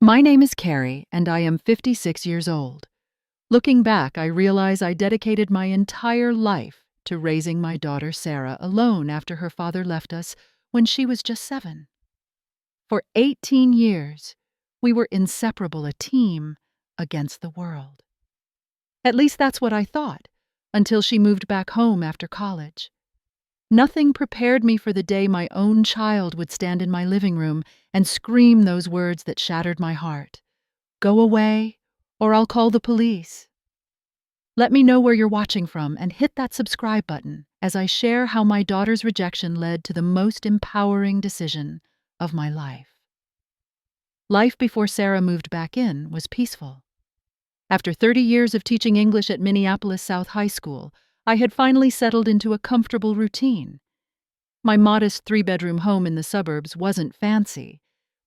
My name is Carrie, and I am 56 years old. Looking back, I realize I dedicated my entire life to raising my daughter Sarah alone after her father left us when she was just 7. For 18 years, we were inseparable, a team against the world. At least that's what I thought, until she moved back home after college. Nothing prepared me for the day my own child would stand in my living room and scream those words that shattered my heart. Go away, or I'll call the police. Let me know where you're watching from and hit that subscribe button as I share how my daughter's rejection led to the most empowering decision of my life. Life before Sarah moved back in was peaceful. After 30 years of teaching English at Minneapolis South High School, I had finally settled into a comfortable routine. My modest 3-bedroom home in the suburbs wasn't fancy,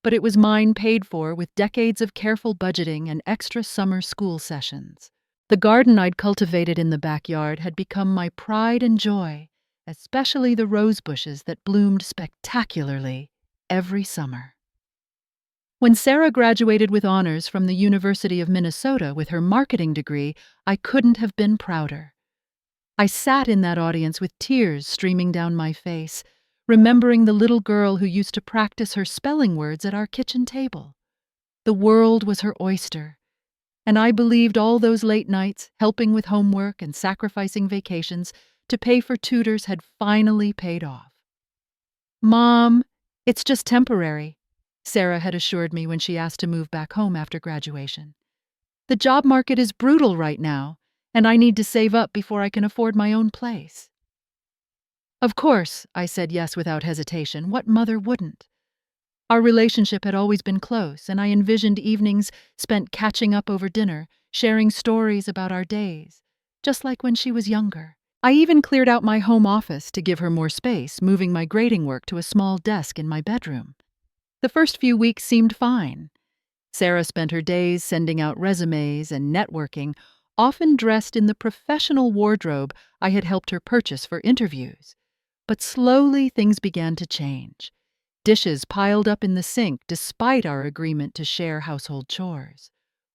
but it was mine paid for with decades of careful budgeting and extra summer school sessions. The garden I'd cultivated in the backyard had become my pride and joy, especially the rose bushes that bloomed spectacularly every summer. When Sarah graduated with honors from the University of Minnesota with her marketing degree, I couldn't have been prouder. I sat in that audience with tears streaming down my face, remembering the little girl who used to practice her spelling words at our kitchen table. The world was her oyster, and I believed all those late nights, helping with homework and sacrificing vacations to pay for tutors, had finally paid off. "Mom, it's just temporary," Sarah had assured me when she asked to move back home after graduation. "The job market is brutal right now, and I need to save up before I can afford my own place." Of course, I said yes without hesitation. What mother wouldn't? Our relationship had always been close, and I envisioned evenings spent catching up over dinner, sharing stories about our days, just like when she was younger. I even cleared out my home office to give her more space, moving my grading work to a small desk in my bedroom. The first few weeks seemed fine. Sarah spent her days sending out resumes and networking, often dressed in the professional wardrobe I had helped her purchase for interviews. But slowly things began to change. Dishes piled up in the sink despite our agreement to share household chores.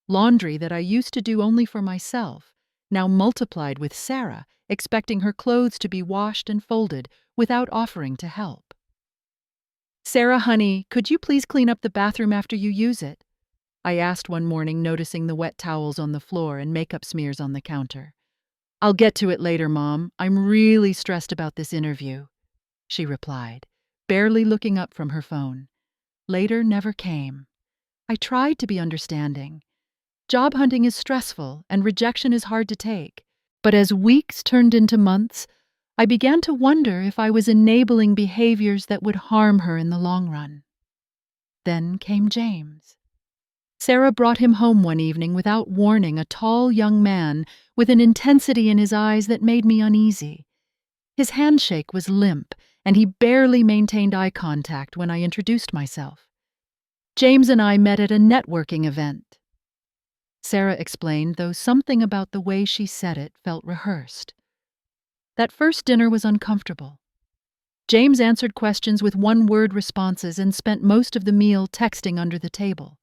Laundry that I used to do only for myself now multiplied with Sarah, expecting her clothes to be washed and folded without offering to help. "Sarah, honey, could you please clean up the bathroom after you use it?" I asked one morning, noticing the wet towels on the floor and makeup smears on the counter. "I'll get to it later, Mom. I'm really stressed about this interview," she replied, barely looking up from her phone. Later never came. I tried to be understanding. Job hunting is stressful and rejection is hard to take. But as weeks turned into months, I began to wonder if I was enabling behaviors that would harm her in the long run. Then came James. Sarah brought him home one evening without warning, a tall young man with an intensity in his eyes that made me uneasy. His handshake was limp, and he barely maintained eye contact when I introduced myself. "James and I met at a networking event," Sarah explained, though something about the way she said it felt rehearsed. That first dinner was uncomfortable. James answered questions with one-word responses and spent most of the meal texting under the table.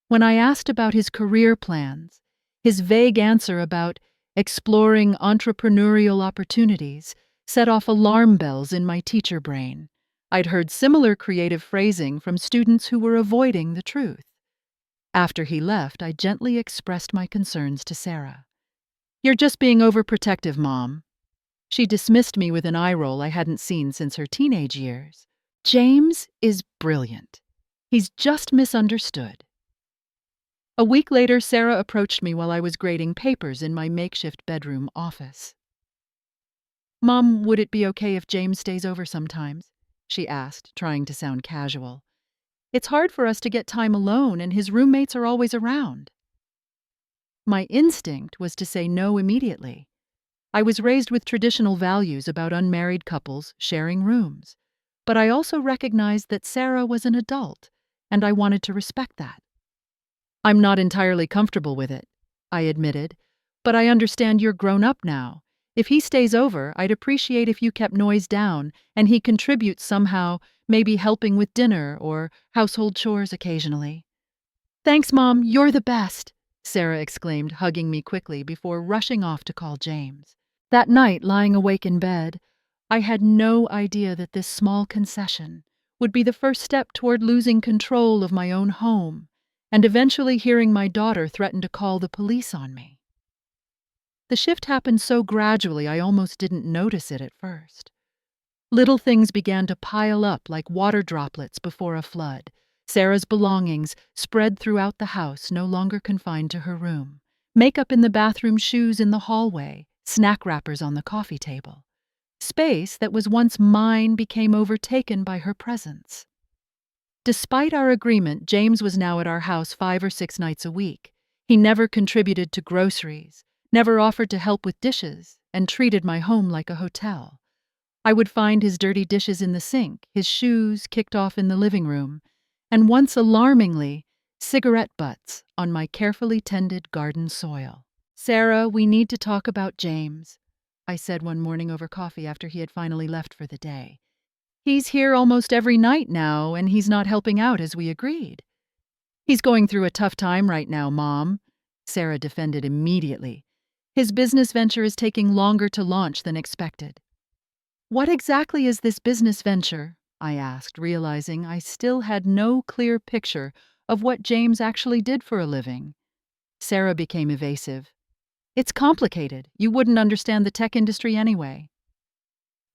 When I asked about his career plans, his vague answer about exploring entrepreneurial opportunities set off alarm bells in my teacher brain. I'd heard similar creative phrasing from students who were avoiding the truth. After he left, I gently expressed my concerns to Sarah. "You're just being overprotective, Mom." She dismissed me with an eye roll I hadn't seen since her teenage years. "James is brilliant. He's just misunderstood." A week later, Sarah approached me while I was grading papers in my makeshift bedroom office. "Mom, would it be okay if James stays over sometimes?" she asked, trying to sound casual. "It's hard for us to get time alone, and his roommates are always around." My instinct was to say no immediately. I was raised with traditional values about unmarried couples sharing rooms, but I also recognized that Sarah was an adult, and I wanted to respect that. "I'm not entirely comfortable with it," I admitted, "but I understand you're grown up now. If he stays over, I'd appreciate if you kept noise down and he contributes somehow, maybe helping with dinner or household chores occasionally." Thanks, Mom, you're the best, Sarah exclaimed, hugging me quickly before rushing off to call James. That night, lying awake in bed, I had no idea that this small concession would be the first step toward losing control of my own home and eventually hearing my daughter threaten to call the police on me. The shift happened so gradually I almost didn't notice it at first. Little things began to pile up like water droplets before a flood. Sarah's belongings spread throughout the house, no longer confined to her room. Makeup in the bathroom, shoes in the hallway, snack wrappers on the coffee table. Space that was once mine became overtaken by her presence. Despite our agreement, James was now at our house 5 or 6 nights a week. He never contributed to groceries, never offered to help with dishes, and treated my home like a hotel. I would find his dirty dishes in the sink, his shoes kicked off in the living room, and once alarmingly, cigarette butts on my carefully tended garden soil. "Sarah, we need to talk about James," I said one morning over coffee after he had finally left for the day. "He's here almost every night now, and he's not helping out as we agreed." "He's going through a tough time right now, Mom," Sarah defended immediately. "His business venture is taking longer to launch than expected." "What exactly is this business venture?" I asked, realizing I still had no clear picture of what James actually did for a living. Sarah became evasive. "It's complicated. You wouldn't understand the tech industry anyway."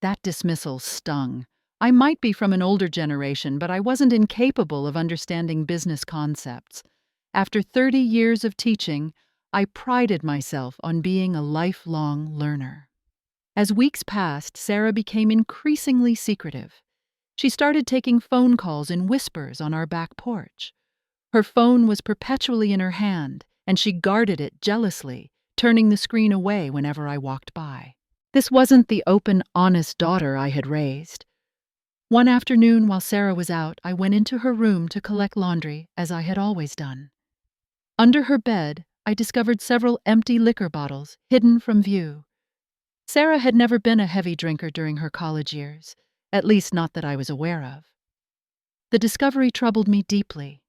That dismissal stung. I might be from an older generation, but I wasn't incapable of understanding business concepts. After 30 years of teaching, I prided myself on being a lifelong learner. As weeks passed, Sarah became increasingly secretive. She started taking phone calls in whispers on our back porch. Her phone was perpetually in her hand, and she guarded it jealously, turning the screen away whenever I walked by. This wasn't the open, honest daughter I had raised. One afternoon, while Sarah was out, I went into her room to collect laundry, as I had always done. Under her bed, I discovered several empty liquor bottles, hidden from view. Sarah had never been a heavy drinker during her college years, at least not that I was aware of. The discovery troubled me deeply.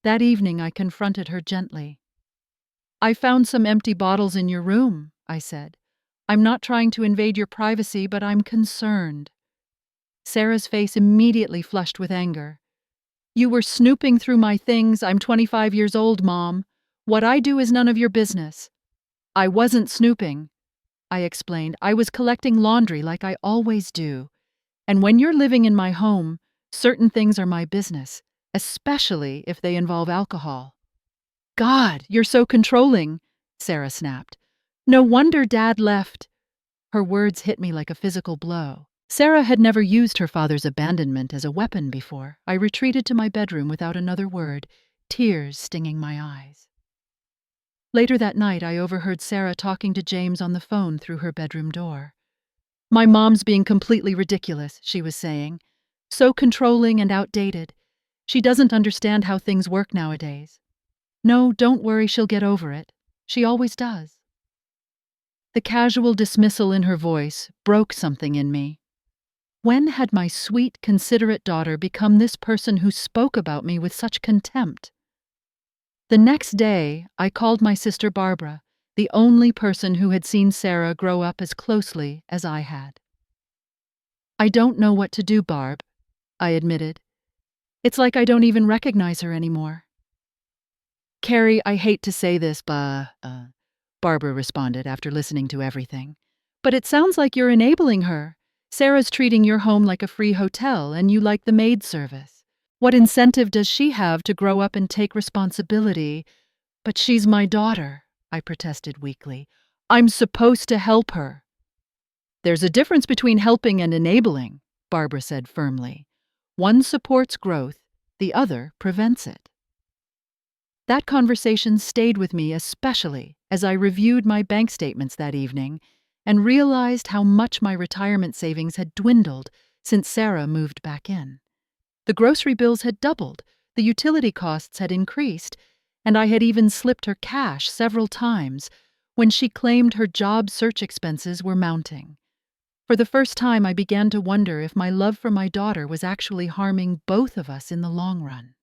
That evening I confronted her gently. "I found some empty bottles in your room," I said. "I'm not trying to invade your privacy, but I'm concerned." Sarah's face immediately flushed with anger. "You were snooping through my things. I'm 25 years old, Mom. What I do is none of your business." "I wasn't snooping," I explained. "I was collecting laundry like I always do. And when you're living in my home, certain things are my business, especially if they involve alcohol." "God, you're so controlling," Sarah snapped. "No wonder Dad left." Her words hit me like a physical blow. Sarah had never used her father's abandonment as a weapon before. I retreated to my bedroom without another word, tears stinging my eyes. Later that night, I overheard Sarah talking to James on the phone through her bedroom door. "My mom's being completely ridiculous," she was saying. "So controlling and outdated. She doesn't understand how things work nowadays. No, don't worry, she'll get over it. She always does." The casual dismissal in her voice broke something in me. When had my sweet, considerate daughter become this person who spoke about me with such contempt? The next day, I called my sister Barbara, the only person who had seen Sarah grow up as closely as I had. "I don't know what to do, Barb," I admitted. "It's like I don't even recognize her anymore." "Carrie, I hate to say this, Barbara responded after listening to everything. "But it sounds like you're enabling her. Sarah's treating your home like a free hotel, and you like the maid service. What incentive does she have to grow up and take responsibility?" "But she's my daughter," I protested weakly. "I'm supposed to help her." "There's a difference between helping and enabling," Barbara said firmly. "One supports growth, the other prevents it." That conversation stayed with me especially as I reviewed my bank statements that evening and realized how much my retirement savings had dwindled since Sarah moved back in. The grocery bills had doubled, the utility costs had increased, and I had even slipped her cash several times when she claimed her job search expenses were mounting. For the first time, I began to wonder if my love for my daughter was actually harming both of us in the long run.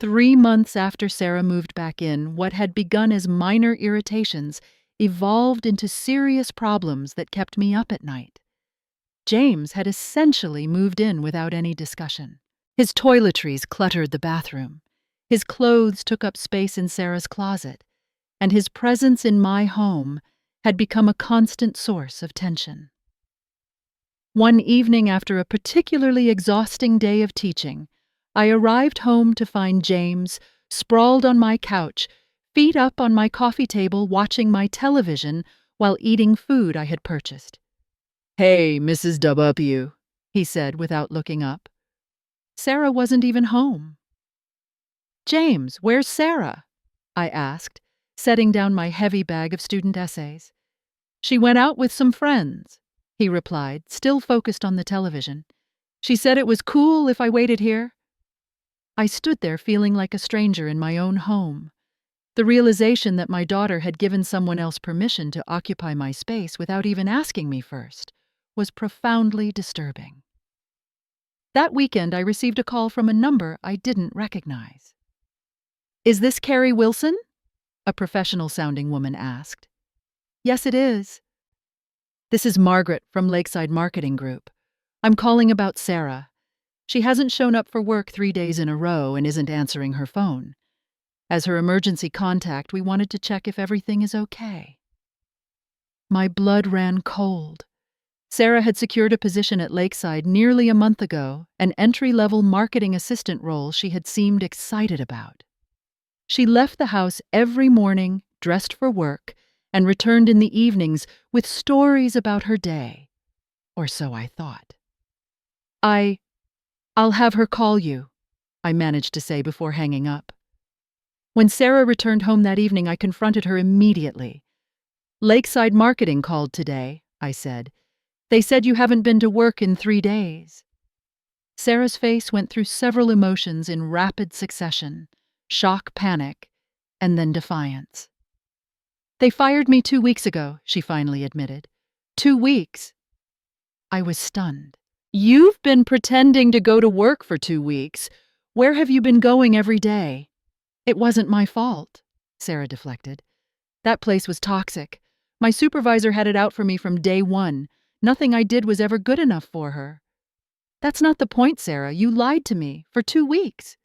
3 months after Sarah moved back in, what had begun as minor irritations evolved into serious problems that kept me up at night. James had essentially moved in without any discussion. His toiletries cluttered the bathroom. His clothes took up space in Sarah's closet, and his presence in my home had become a constant source of tension. One evening after a particularly exhausting day of teaching, I arrived home to find James sprawled on my couch, feet up on my coffee table watching my television while eating food I had purchased. "Hey, Mrs. W," he said without looking up. Sarah wasn't even home. "James, where's Sarah?" I asked, setting down my heavy bag of student essays. "She went out with some friends," he replied, still focused on the television. "She said it was cool if I waited here." I stood there feeling like a stranger in my own home. The realization that my daughter had given someone else permission to occupy my space without even asking me first was profoundly disturbing. That weekend, I received a call from a number I didn't recognize. "Is this Carrie Wilson?" a professional-sounding woman asked. "Yes, it is." "This is Margaret from Lakeside Marketing Group. I'm calling about Sarah. She hasn't shown up for work 3 days in a row and isn't answering her phone. As her emergency contact, we wanted to check if everything is okay." My blood ran cold. Sarah had secured a position at Lakeside nearly a month ago, an entry-level marketing assistant role she had seemed excited about. She left the house every morning, dressed for work, and returned in the evenings with stories about her day. Or so I thought. I'll have her call you," I managed to say before hanging up. When Sarah returned home that evening, I confronted her immediately. "Lakeside Marketing called today," I said. "They said you haven't been to work in 3 days." Sarah's face went through several emotions in rapid succession: shock, panic, and then defiance. "They fired me 2 weeks ago," she finally admitted. 2 weeks. I was stunned. "You've been pretending to go to work for 2 weeks. Where have you been going every day?" "It wasn't my fault," Sarah deflected. "That place was toxic. My supervisor had it out for me from day one. Nothing I did was ever good enough for her." "That's not the point, Sarah. You lied to me for 2 weeks."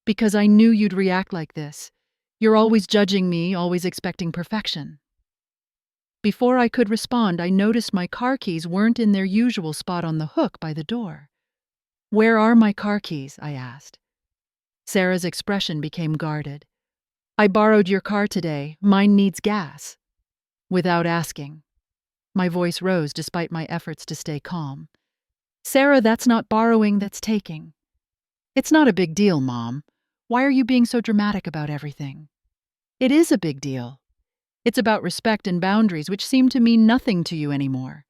"Because I knew you'd react like this. You're always judging me, always expecting perfection." Before I could respond, I noticed my car keys weren't in their usual spot on the hook by the door. "Where are my car keys?" I asked. Sarah's expression became guarded. "I borrowed your car today. Mine needs gas." Without asking. My voice rose despite my efforts to stay calm. "Sarah, that's not borrowing, that's taking." "It's not a big deal, Mom. Why are you being so dramatic about everything?" "It is a big deal. It's about respect and boundaries, which seem to mean nothing to you anymore."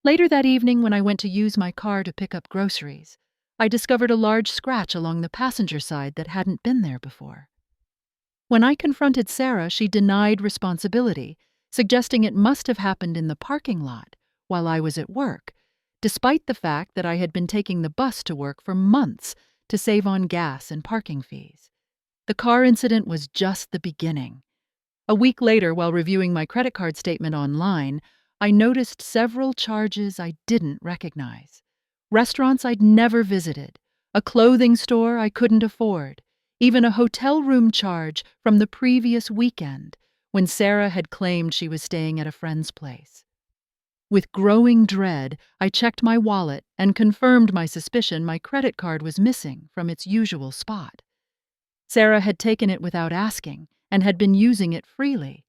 Later that evening, when I went to use my car to pick up groceries, I discovered a large scratch along the passenger side that hadn't been there before. When I confronted Sarah, she denied responsibility, suggesting it must have happened in the parking lot while I was at work, despite the fact that I had been taking the bus to work for months to save on gas and parking fees. The car incident was just the beginning. A week later, while reviewing my credit card statement online, I noticed several charges I didn't recognize. Restaurants I'd never visited, a clothing store I couldn't afford, even a hotel room charge from the previous weekend when Sarah had claimed she was staying at a friend's place. With growing dread, I checked my wallet and confirmed my suspicion my credit card was missing from its usual spot. Sarah had taken it without asking and had been using it freely.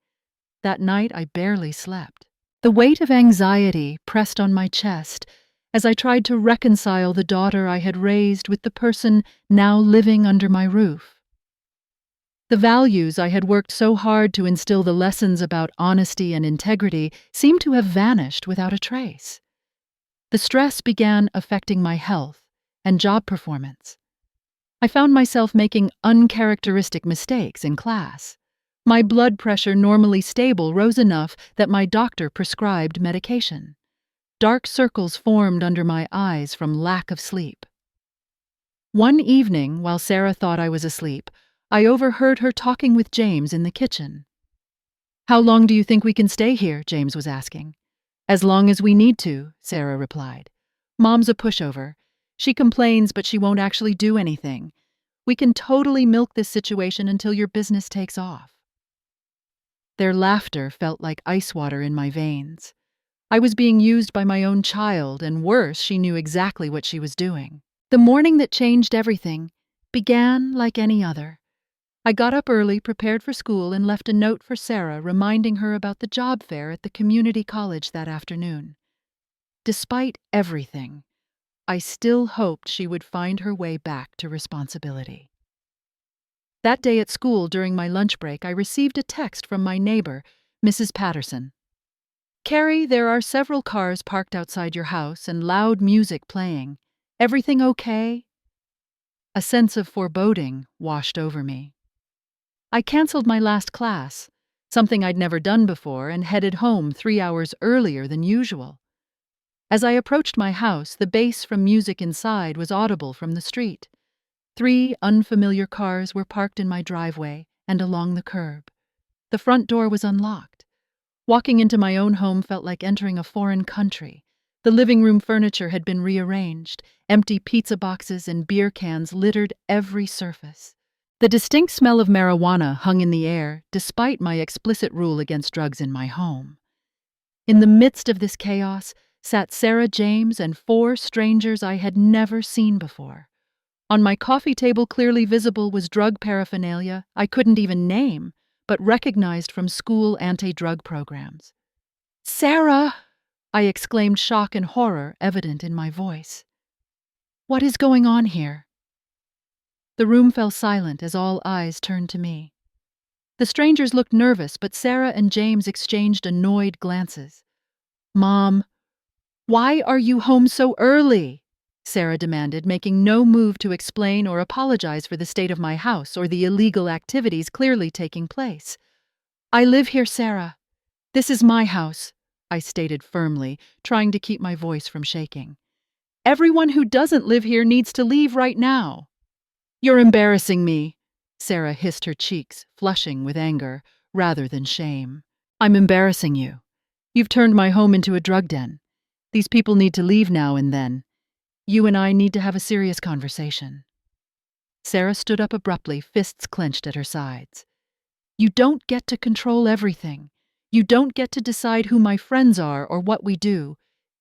That night, I barely slept. The weight of anxiety pressed on my chest as I tried to reconcile the daughter I had raised with the person now living under my roof. The values I had worked so hard to instill the lessons about honesty and integrity seemed to have vanished without a trace. The stress began affecting my health and job performance. I found myself making uncharacteristic mistakes in class. My blood pressure, normally stable, rose enough that my doctor prescribed medication. Dark circles formed under my eyes from lack of sleep. One evening, while Sarah thought I was asleep, I overheard her talking with James in the kitchen. "How long do you think we can stay here?" James was asking. "As long as we need to," Sarah replied. "Mom's a pushover. She complains, but she won't actually do anything. We can totally milk this situation until your business takes off." Their laughter felt like ice water in my veins. I was being used by my own child, and worse, she knew exactly what she was doing. The morning that changed everything began like any other. I got up early, prepared for school, and left a note for Sarah reminding her about the job fair at the community college that afternoon. Despite everything, I still hoped she would find her way back to responsibility. That day at school, during my lunch break, I received a text from my neighbor, Mrs. Patterson. "Carrie, there are several cars parked outside your house and loud music playing. Everything okay?" A sense of foreboding washed over me. I canceled my last class, something I'd never done before, and headed home 3 hours earlier than usual. As I approached my house, the bass from music inside was audible from the street. 3 unfamiliar cars were parked in my driveway and along the curb. The front door was unlocked. Walking into my own home felt like entering a foreign country. The living room furniture had been rearranged. Empty pizza boxes and beer cans littered every surface. The distinct smell of marijuana hung in the air, despite my explicit rule against drugs in my home. In the midst of this chaos sat Sarah James and 4 strangers I had never seen before. On my coffee table, clearly visible, was drug paraphernalia I couldn't even name, but recognized from school anti-drug programs. "Sarah!" I exclaimed, shock and horror evident in my voice. "What is going on here?" The room fell silent as all eyes turned to me. The strangers looked nervous, but Sarah and James exchanged annoyed glances. "Mom, why are you home so early?" Sarah demanded, making no move to explain or apologize for the state of my house or the illegal activities clearly taking place. "I live here, Sarah. This is my house," I stated firmly, trying to keep my voice from shaking. "Everyone who doesn't live here needs to leave right now." "You're embarrassing me," Sarah hissed, her cheeks flushing with anger rather than shame. "I'm embarrassing you. You've turned my home into a drug den. These people need to leave now and then. You and I need to have a serious conversation." Sarah stood up abruptly, fists clenched at her sides. "You don't get to control everything. You don't get to decide who my friends are or what we do.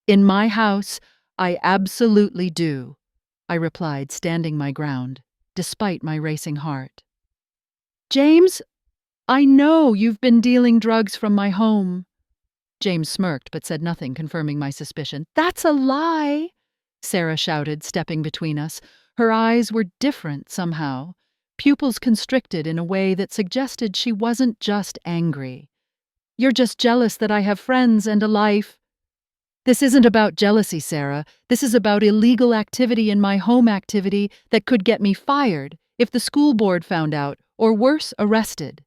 In my house, I absolutely do," I replied, standing my ground, despite my racing heart. "James, I know you've been dealing drugs from my home." James smirked but said nothing, confirming my suspicion. "That's a lie!" Sarah shouted, stepping between us. Her eyes were different somehow, pupils constricted in a way that suggested she wasn't just angry. "You're just jealous that I have friends and a life." "This isn't about jealousy, Sarah. This is about illegal activity in my home, activity that could get me fired if the school board found out, or worse, arrested."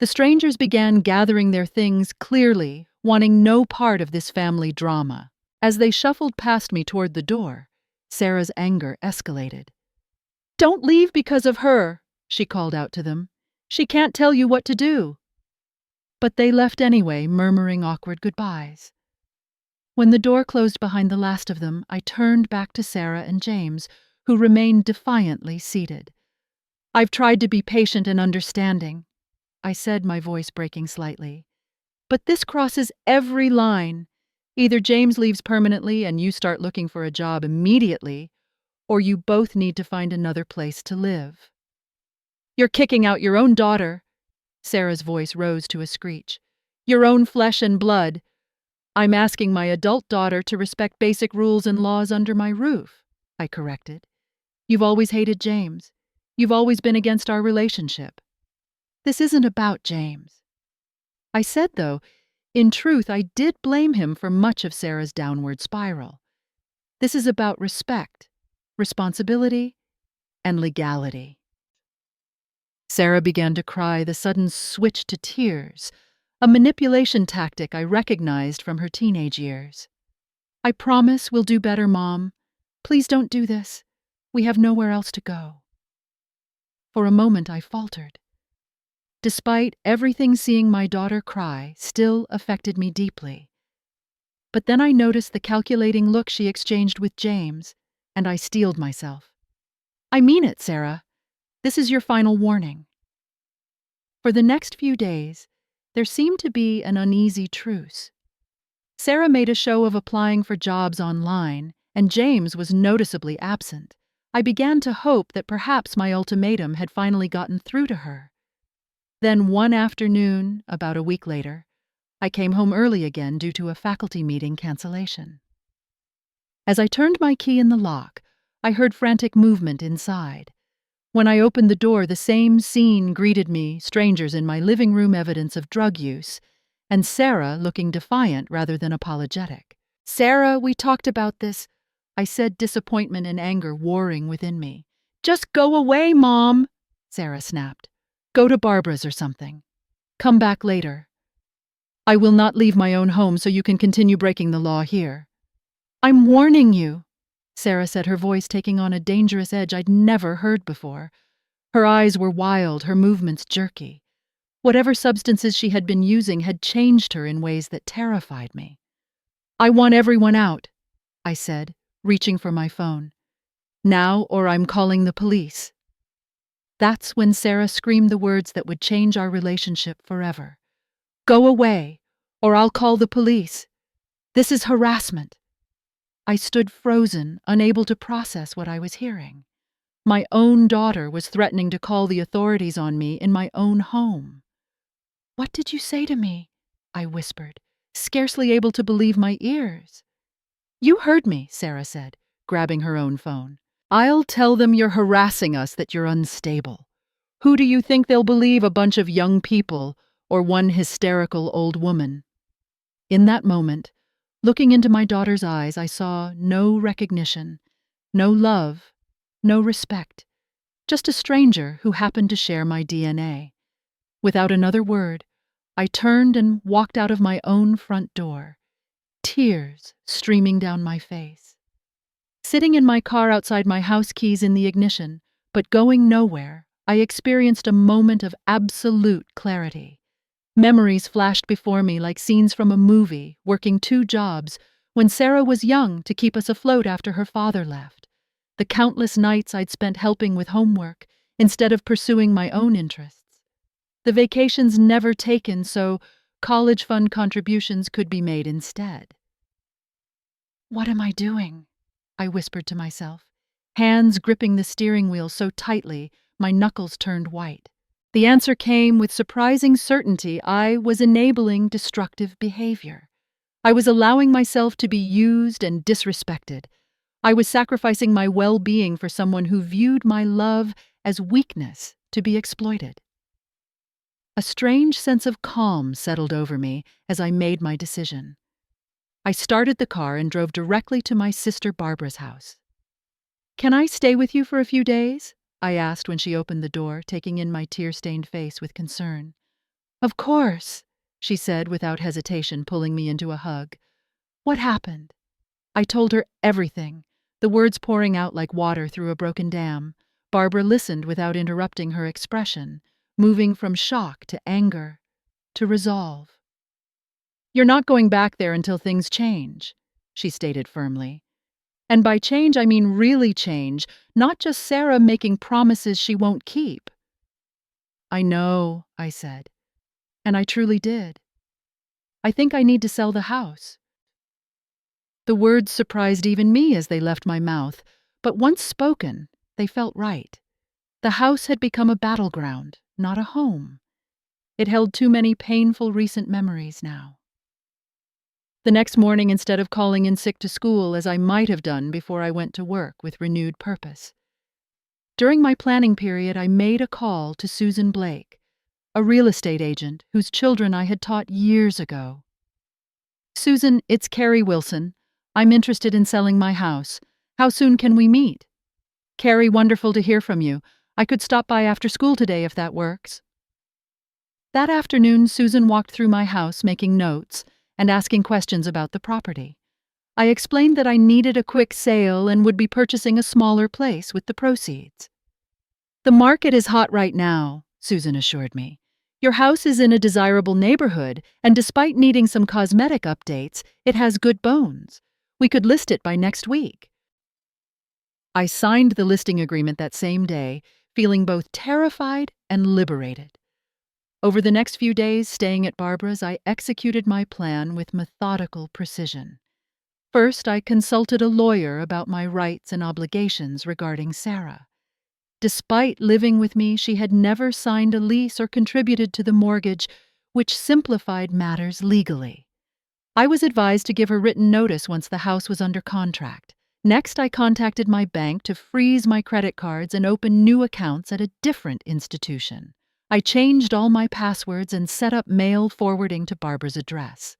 The strangers began gathering their things, clearly wanting no part of this family drama. As they shuffled past me toward the door, Sarah's anger escalated. "Don't leave because of her," she called out to them. "She can't tell you what to do." But they left anyway, murmuring awkward goodbyes. When the door closed behind the last of them, I turned back to Sarah and James, who remained defiantly seated. "I've tried to be patient and understanding," I said, my voice breaking slightly. "But this crosses every line. Either James leaves permanently and you start looking for a job immediately, or you both need to find another place to live." "You're kicking out your own daughter." Sarah's voice rose to a screech. "Your own flesh and blood." "I'm asking my adult daughter to respect basic rules and laws under my roof," I corrected. "You've always hated James. You've always been against our relationship. This isn't about James." I said, though, in truth, I did blame him for much of Sarah's downward spiral. This is about respect, responsibility, and legality. Sarah began to cry, the sudden switch to tears, a manipulation tactic I recognized from her teenage years. "I promise we'll do better, Mom. Please don't do this. We have nowhere else to go." For a moment I faltered. Despite everything, seeing my daughter cry still affected me deeply. But then I noticed the calculating look she exchanged with James, and I steeled myself. "I mean it, Sarah. This is your final warning." For the next few days, there seemed to be an uneasy truce. Sarah made a show of applying for jobs online, and James was noticeably absent. I began to hope that perhaps my ultimatum had finally gotten through to her. Then one afternoon, about a week later, I came home early again due to a faculty meeting cancellation. As I turned my key in the lock, I heard frantic movement inside. When I opened the door, the same scene greeted me: strangers in my living room, evidence of drug use, and Sarah looking defiant rather than apologetic. "Sarah, we talked about this," I said, disappointment and anger warring within me. "Just go away, Mom," Sarah snapped. "Go to Barbara's or something. Come back later. I will not leave my own home so you can continue breaking the law here." "I'm warning you," Sarah said, her voice taking on a dangerous edge I'd never heard before. Her eyes were wild, her movements jerky. Whatever substances she had been using had changed her in ways that terrified me. "I want everyone out," I said, reaching for my phone. "Now, or I'm calling the police." That's when Sarah screamed the words that would change our relationship forever. "Go away, or I'll call the police. This is harassment." I stood frozen, unable to process what I was hearing. My own daughter was threatening to call the authorities on me in my own home. "What did you say to me?" I whispered, scarcely able to believe my ears. "You heard me," Sarah said, grabbing her own phone. "I'll tell them you're harassing us, that you're unstable. Who do you think they'll believe, a bunch of young people or one hysterical old woman?" In that moment, looking into my daughter's eyes, I saw no recognition, no love, no respect, just a stranger who happened to share my DNA. Without another word, I turned and walked out of my own front door, tears streaming down my face. Sitting in my car outside my house, keys in the ignition, but going nowhere, I experienced a moment of absolute clarity. Memories flashed before me like scenes from a movie, working 2 jobs, when Sarah was young to keep us afloat after her father left. The countless nights I'd spent helping with homework, instead of pursuing my own interests. The vacations never taken so college fund contributions could be made instead. "What am I doing?" I whispered to myself, hands gripping the steering wheel so tightly my knuckles turned white. The answer came with surprising certainty. I was enabling destructive behavior. I was allowing myself to be used and disrespected. I was sacrificing my well-being for someone who viewed my love as weakness to be exploited. A strange sense of calm settled over me as I made my decision. I started the car and drove directly to my sister Barbara's house. "Can I stay with you for a few days?" I asked when she opened the door, taking in my tear-stained face with concern. "Of course," she said without hesitation, pulling me into a hug. "What happened?" I told her everything, the words pouring out like water through a broken dam. Barbara listened without interrupting, her expression moving from shock to anger to resolve. "You're not going back there until things change," she stated firmly. "And by change, I mean really change, not just Sarah making promises she won't keep." "I know," I said, and I truly did. "I think I need to sell the house." The words surprised even me as they left my mouth, but once spoken, they felt right. The house had become a battleground, not a home. It held too many painful recent memories now. The next morning, instead of calling in sick to school as I might have done before I went to work with renewed purpose, during my planning period I made a call to Susan Blake, a real estate agent whose children I had taught years ago. "Susan, it's Carrie Wilson. I'm interested in selling my house. How soon can we meet?" "Carrie, wonderful to hear from you. I could stop by after school today if that works." That afternoon, Susan walked through my house making notes and asking questions about the property. I explained that I needed a quick sale and would be purchasing a smaller place with the proceeds. The market is hot right now, Susan assured me. Your house is in a desirable neighborhood, and despite needing some cosmetic updates, it has good bones. We could list it by next week. I signed the listing agreement that same day, feeling both terrified and liberated. Over the next few days staying at Barbara's, I executed my plan with methodical precision. First, I consulted a lawyer about my rights and obligations regarding Sarah. Despite living with me, she had never signed a lease or contributed to the mortgage, which simplified matters legally. I was advised to give her written notice once the house was under contract. Next, I contacted my bank to freeze my credit cards and open new accounts at a different institution. I changed all my passwords and set up mail forwarding to Barbara's address.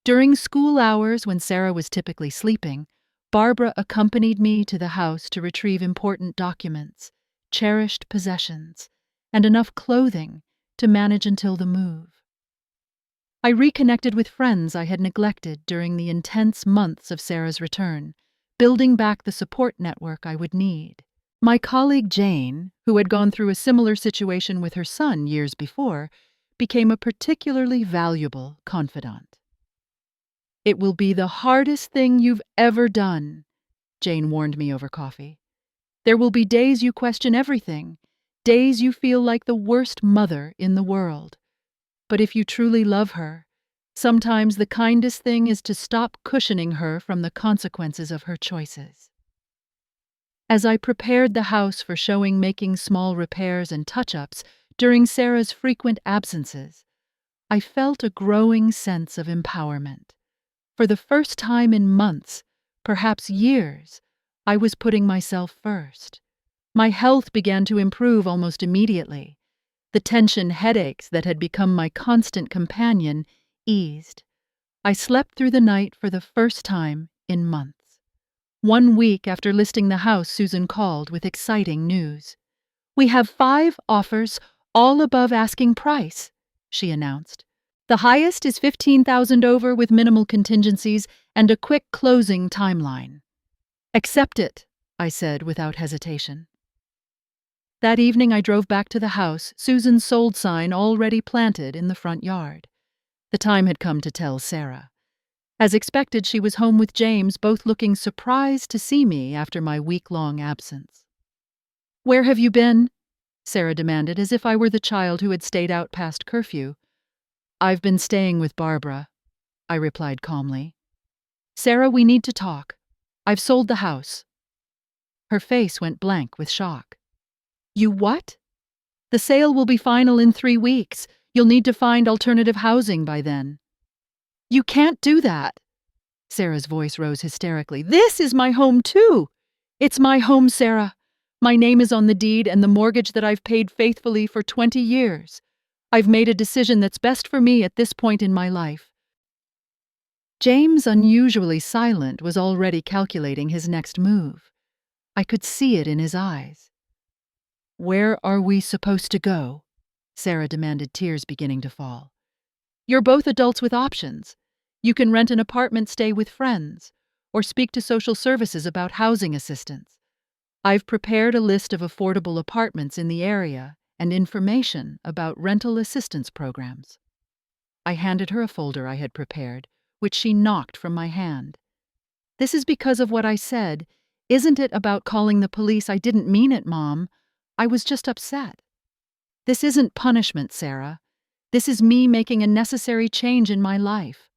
During school hours, when Sarah was typically sleeping, Barbara accompanied me to the house to retrieve important documents, cherished possessions, and enough clothing to manage until the move. I reconnected with friends I had neglected during the intense months of Sarah's return, building back the support network I would need. My colleague Jane, who had gone through a similar situation with her son years before, became a particularly valuable confidant. "It will be the hardest thing you've ever done," Jane warned me over coffee. "There will be days you question everything, days you feel like the worst mother in the world. But if you truly love her, sometimes the kindest thing is to stop cushioning her from the consequences of her choices." As I prepared the house for showing, making small repairs and touch-ups during Sarah's frequent absences, I felt a growing sense of empowerment. For the first time in months, perhaps years, I was putting myself first. My health began to improve almost immediately. The tension headaches that had become my constant companion eased. I slept through the night for the first time in months. 1 week after listing the house, Susan called with exciting news. "We have 5 offers, all above asking price," she announced. "The highest is $15,000 over with minimal contingencies and a quick closing timeline." "Accept it," I said without hesitation. That evening I drove back to the house, Susan's sold sign already planted in the front yard. The time had come to tell Sarah. As expected, she was home with James, both looking surprised to see me after my week-long absence. "Where have you been?" Sarah demanded, as if I were the child who had stayed out past curfew. "I've been staying with Barbara," I replied calmly. "Sarah, we need to talk. I've sold the house." Her face went blank with shock. "You what?" "The sale will be final in 3 weeks. You'll need to find alternative housing by then." "You can't do that." Sarah's voice rose hysterically. "This is my home, too. It's my home, Sarah. My name is on the deed and the mortgage that I've paid faithfully for 20 years. I've made a decision that's best for me at this point in my life." James, unusually silent, was already calculating his next move. I could see it in his eyes. "Where are we supposed to go?" Sarah demanded, tears beginning to fall. "You're both adults with options. You can rent an apartment, stay with friends, or speak to social services about housing assistance. I've prepared a list of affordable apartments in the area and information about rental assistance programs." I handed her a folder I had prepared, which she knocked from my hand. "This is because of what I said. Isn't it about calling the police? I didn't mean it, Mom. I was just upset. This isn't punishment, Sarah. This is me making a necessary change in my life.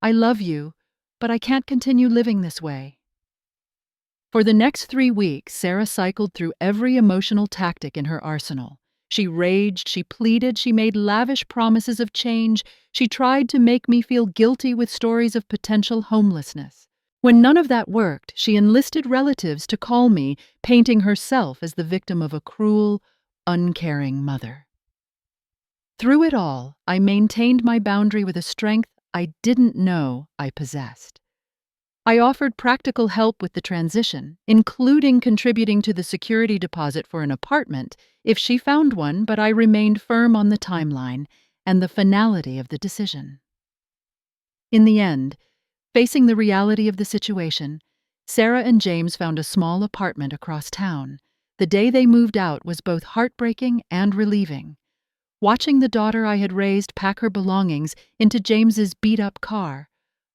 I love you, but I can't continue living this way." For the next 3 weeks, Sarah cycled through every emotional tactic in her arsenal. She raged, she pleaded, she made lavish promises of change, she tried to make me feel guilty with stories of potential homelessness. When none of that worked, she enlisted relatives to call me, painting herself as the victim of a cruel, uncaring mother. Through it all, I maintained my boundary with a strength I didn't know I possessed. I offered practical help with the transition, including contributing to the security deposit for an apartment if she found one, but I remained firm on the timeline and the finality of the decision. In the end, Facing the reality of the situation, Sarah and James found a small apartment across town. The day they moved out was both heartbreaking and relieving. Watching the daughter I had raised pack her belongings into James's beat-up car,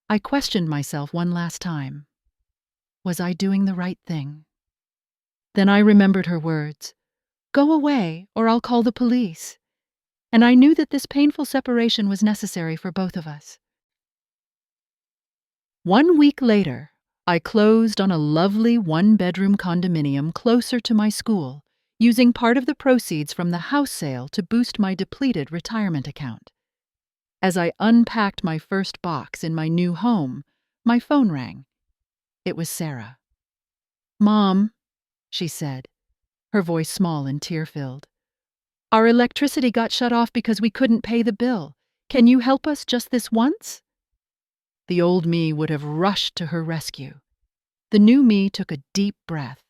I questioned myself one last time. Was I doing the right thing? Then I remembered her words, "Go away, or I'll call the police." And I knew that this painful separation was necessary for both of us. 1 week later, I closed on a lovely one-bedroom condominium closer to my school, using part of the proceeds from the house sale to boost my depleted retirement account. As I unpacked my first box in my new home, my phone rang. It was Sarah. "Mom," she said, her voice small and tear-filled. "Our electricity got shut off because we couldn't pay the bill. Can you help us just this once?" The old me would have rushed to her rescue. The new me took a deep breath.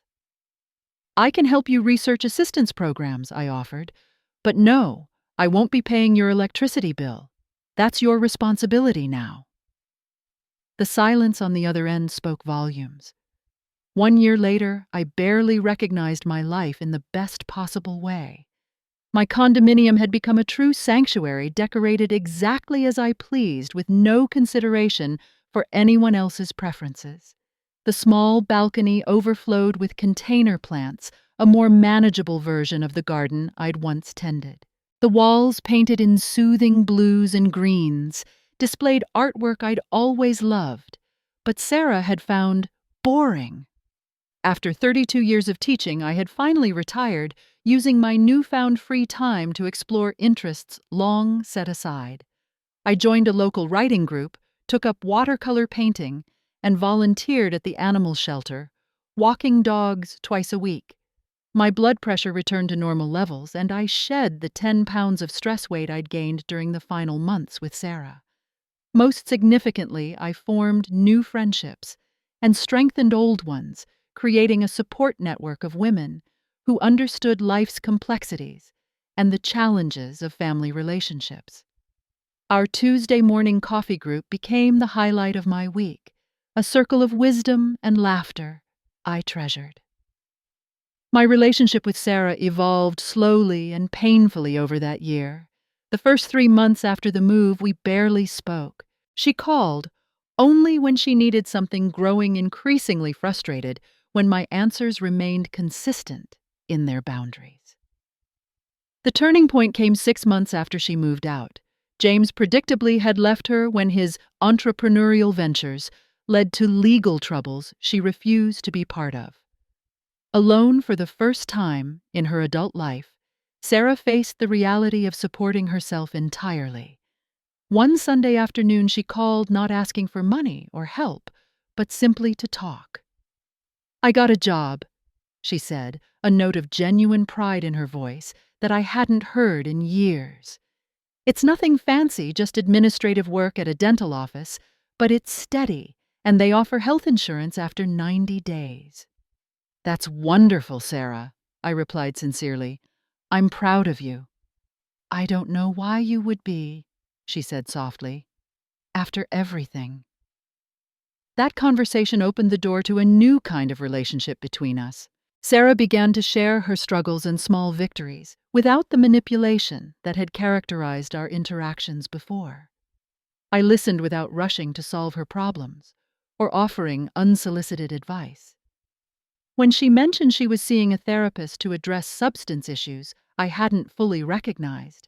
"I can help you research assistance programs," I offered. "But no, I won't be paying your electricity bill. That's your responsibility now." The silence on the other end spoke volumes. 1 year later, I barely recognized my life in the best possible way. My condominium had become a true sanctuary decorated exactly as I pleased with no consideration for anyone else's preferences. The small balcony overflowed with container plants, a more manageable version of the garden I'd once tended. The walls, painted in soothing blues and greens, displayed artwork I'd always loved, but Sarah had found boring. After 32 years of teaching, I had finally retired, using my newfound free time to explore interests long set aside. I joined a local writing group, took up watercolor painting, and volunteered at the animal shelter, walking dogs twice a week. My blood pressure returned to normal levels, and I shed the 10 pounds of stress weight I'd gained during the final months with Sarah. Most significantly, I formed new friendships and strengthened old ones, creating a support network of women who understood life's complexities and the challenges of family relationships. Our Tuesday morning coffee group became the highlight of my week, a circle of wisdom and laughter I treasured. My relationship with Sarah evolved slowly and painfully over that year. The first 3 months after the move, we barely spoke. She called only when she needed something, growing increasingly frustrated when my answers remained consistent in their boundaries. The turning point came 6 months after she moved out. James predictably had left her when his entrepreneurial ventures led to legal troubles she refused to be part of. Alone for the first time in her adult life, Sarah faced the reality of supporting herself entirely. One Sunday afternoon, she called not asking for money or help, but simply to talk. "I got a job," she said, a note of genuine pride in her voice that I hadn't heard in years. "It's nothing fancy, just administrative work at a dental office, but it's steady, and they offer health insurance after 90 days. "That's wonderful, Sarah," I replied sincerely. "I'm proud of you." "I don't know why you would be," she said softly, "after everything." That conversation opened the door to a new kind of relationship between us. Sarah began to share her struggles and small victories, without the manipulation that had characterized our interactions before. I listened without rushing to solve her problems, or offering unsolicited advice. When she mentioned she was seeing a therapist to address substance issues I hadn't fully recognized,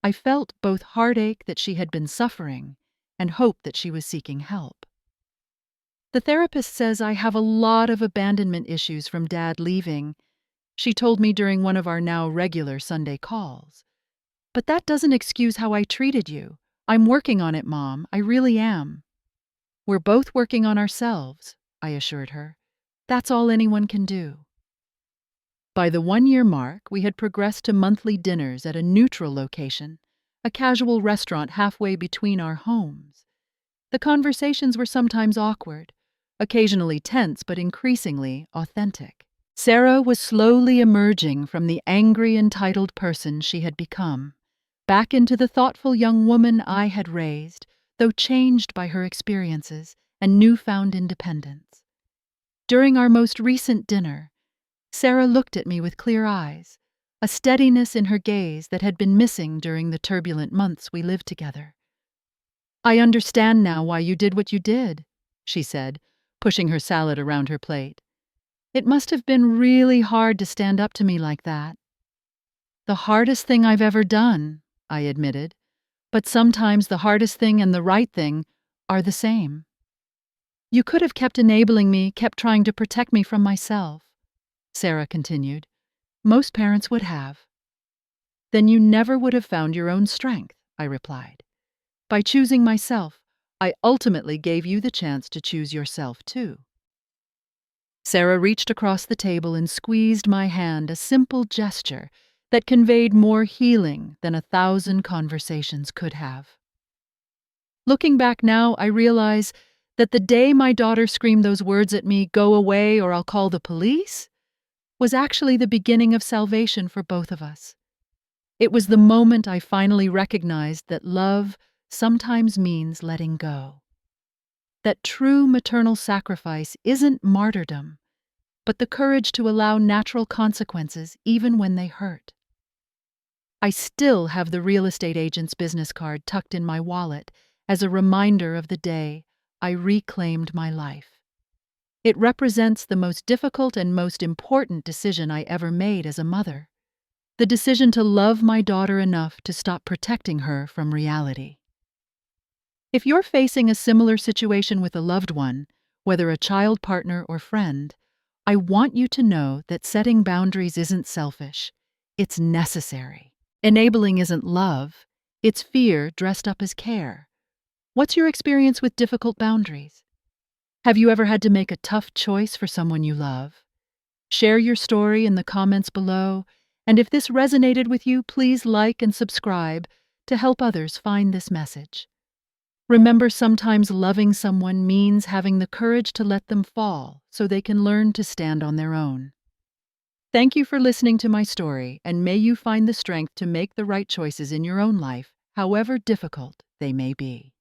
I felt both heartache that she had been suffering and hope that she was seeking help. "The therapist says I have a lot of abandonment issues from Dad leaving," she told me during one of our now regular Sunday calls. "But that doesn't excuse how I treated you. I'm working on it, Mom. I really am." "We're both working on ourselves," I assured her. "That's all anyone can do." By the 1-year mark, we had progressed to monthly dinners at a neutral location, a casual restaurant halfway between our homes. The conversations were sometimes awkward, occasionally tense, but increasingly authentic. Sarah was slowly emerging from the angry, entitled person she had become, back into the thoughtful young woman I had raised, though changed by her experiences and newfound independence. During our most recent dinner, Sarah looked at me with clear eyes, a steadiness in her gaze that had been missing during the turbulent months we lived together. "I understand now why you did what you did," she said, pushing her salad around her plate. "It must have been really hard to stand up to me like that." "The hardest thing I've ever done," I admitted, "but sometimes the hardest thing and the right thing are the same." "You could have kept enabling me, kept trying to protect me from myself," Sarah continued. "Most parents would have." "Then you never would have found your own strength," I replied. "By choosing myself, I ultimately gave you the chance to choose yourself too." Sarah reached across the table and squeezed my hand, a simple gesture that conveyed more healing than 1,000 conversations could have. Looking back now, I realize that the day my daughter screamed those words at me, "Go away or I'll call the police," was actually the beginning of salvation for both of us. It was the moment I finally recognized that love sometimes means letting go. That true maternal sacrifice isn't martyrdom, but the courage to allow natural consequences even when they hurt. I still have the real estate agent's business card tucked in my wallet as a reminder of the day I reclaimed my life. It represents the most difficult and most important decision I ever made as a mother. The decision to love my daughter enough to stop protecting her from reality. If you're facing a similar situation with a loved one, whether a child partner or friend, I want you to know that setting boundaries isn't selfish. It's necessary. Enabling isn't love. It's fear dressed up as care. What's your experience with difficult boundaries? Have you ever had to make a tough choice for someone you love? Share your story in the comments below, and if this resonated with you, please like and subscribe to help others find this message. Remember, sometimes loving someone means having the courage to let them fall so they can learn to stand on their own. Thank you for listening to my story, and may you find the strength to make the right choices in your own life, however difficult they may be.